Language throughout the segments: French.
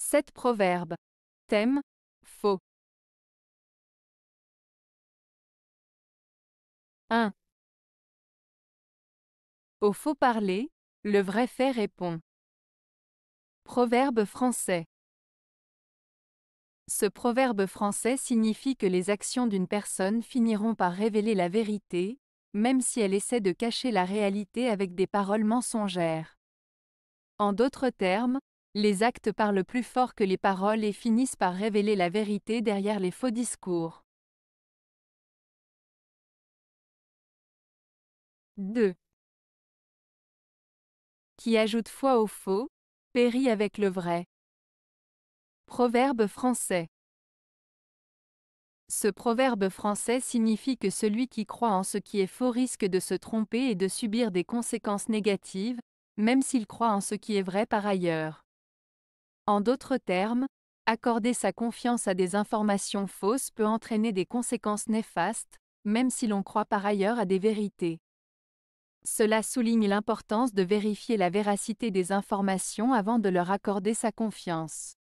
7 proverbes. Thème: faux. 1. Au faux parler, le vrai fait répond. Proverbe français. Ce proverbe français signifie que les actions d'une personne finiront par révéler la vérité, même si elle essaie de cacher la réalité avec des paroles mensongères. En d'autres termes, les actes parlent plus fort que les paroles et finissent par révéler la vérité derrière les faux discours. 2. Qui ajoute foi au faux, périt avec le vrai. Proverbe français. Ce proverbe français signifie que celui qui croit en ce qui est faux risque de se tromper et de subir des conséquences négatives, même s'il croit en ce qui est vrai par ailleurs. En d'autres termes, accorder sa confiance à des informations fausses peut entraîner des conséquences néfastes, même si l'on croit par ailleurs à des vérités. Cela souligne l'importance de vérifier la véracité des informations avant de leur accorder sa confiance.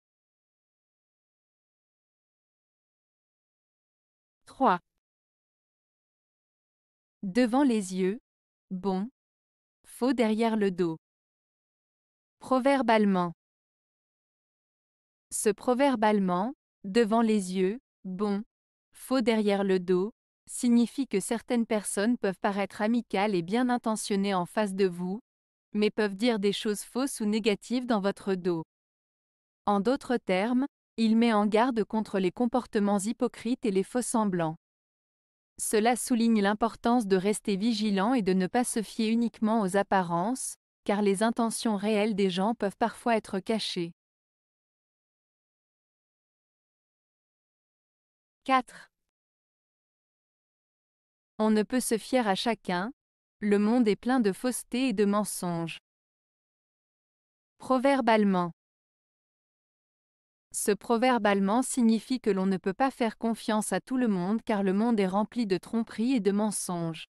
3. Devant les yeux, bon. Faux derrière le dos. Proverbe allemand. Ce proverbe allemand, devant les yeux, bon. Faux derrière le dos, signifie que certaines personnes peuvent paraître amicales et bien intentionnées en face de vous, mais peuvent dire des choses fausses ou négatives dans votre dos. En d'autres termes, il met en garde contre les comportements hypocrites et les faux-semblants. Cela souligne l'importance de rester vigilant et de ne pas se fier uniquement aux apparences, car les intentions réelles des gens peuvent parfois être cachées. 4. On ne peut se fier à chacun, le monde est plein de fausseté et de mensonges. Proverbe allemand. Ce proverbe allemand signifie que l'on ne peut pas faire confiance à tout le monde car le monde est rempli de tromperies et de mensonges.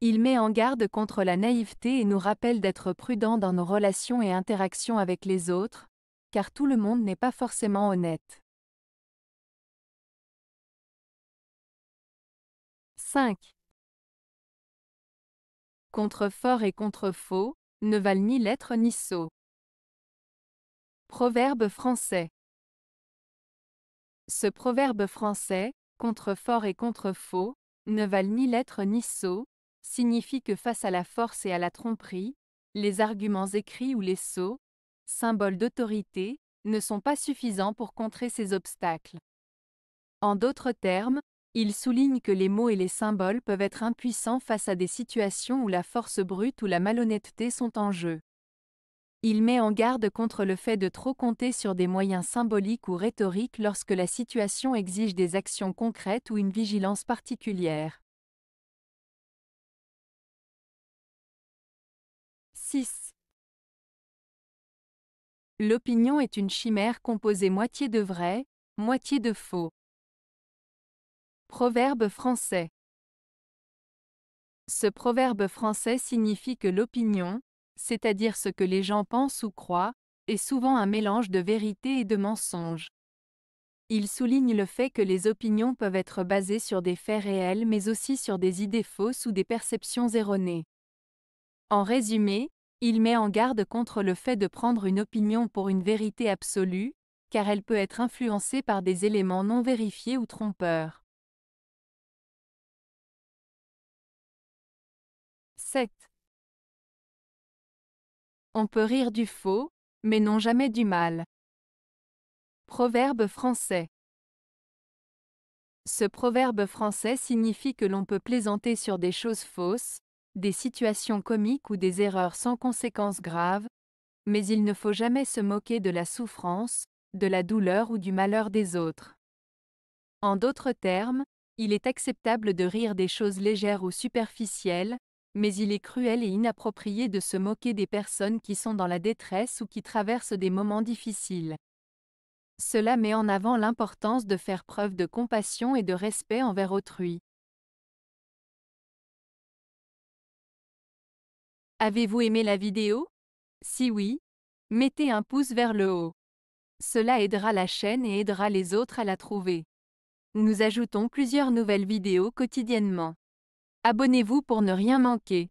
Il met en garde contre la naïveté et nous rappelle d'être prudents dans nos relations et interactions avec les autres, car tout le monde n'est pas forcément honnête. 5. Contre fort et contre faux, ne valent ni lettre ni sceau. Proverbe français. Ce proverbe français, contre fort et contre faux, ne valent ni lettre ni sceau, signifie que face à la force et à la tromperie, les arguments écrits ou les sceaux, symboles d'autorité, ne sont pas suffisants pour contrer ces obstacles. En d'autres termes, il souligne que les mots et les symboles peuvent être impuissants face à des situations où la force brute ou la malhonnêteté sont en jeu. Il met en garde contre le fait de trop compter sur des moyens symboliques ou rhétoriques lorsque la situation exige des actions concrètes ou une vigilance particulière. 6. L'opinion est une chimère composée moitié de vrai, moitié de faux. Proverbe français. Ce proverbe français signifie que l'opinion, c'est-à-dire ce que les gens pensent ou croient, est souvent un mélange de vérité et de mensonge. Il souligne le fait que les opinions peuvent être basées sur des faits réels mais aussi sur des idées fausses ou des perceptions erronées. En résumé, il met en garde contre le fait de prendre une opinion pour une vérité absolue, car elle peut être influencée par des éléments non vérifiés ou trompeurs. 7. On peut rire du faux, mais non jamais du mal. Proverbe français. Ce proverbe français signifie que l'on peut plaisanter sur des choses fausses, des situations comiques ou des erreurs sans conséquences graves, mais il ne faut jamais se moquer de la souffrance, de la douleur ou du malheur des autres. En d'autres termes, il est acceptable de rire des choses légères ou superficielles, mais il est cruel et inapproprié de se moquer des personnes qui sont dans la détresse ou qui traversent des moments difficiles. Cela met en avant l'importance de faire preuve de compassion et de respect envers autrui. Avez-vous aimé la vidéo? Si oui, mettez un pouce vers le haut. Cela aidera la chaîne et aidera les autres à la trouver. Nous ajoutons plusieurs nouvelles vidéos quotidiennement. Abonnez-vous pour ne rien manquer.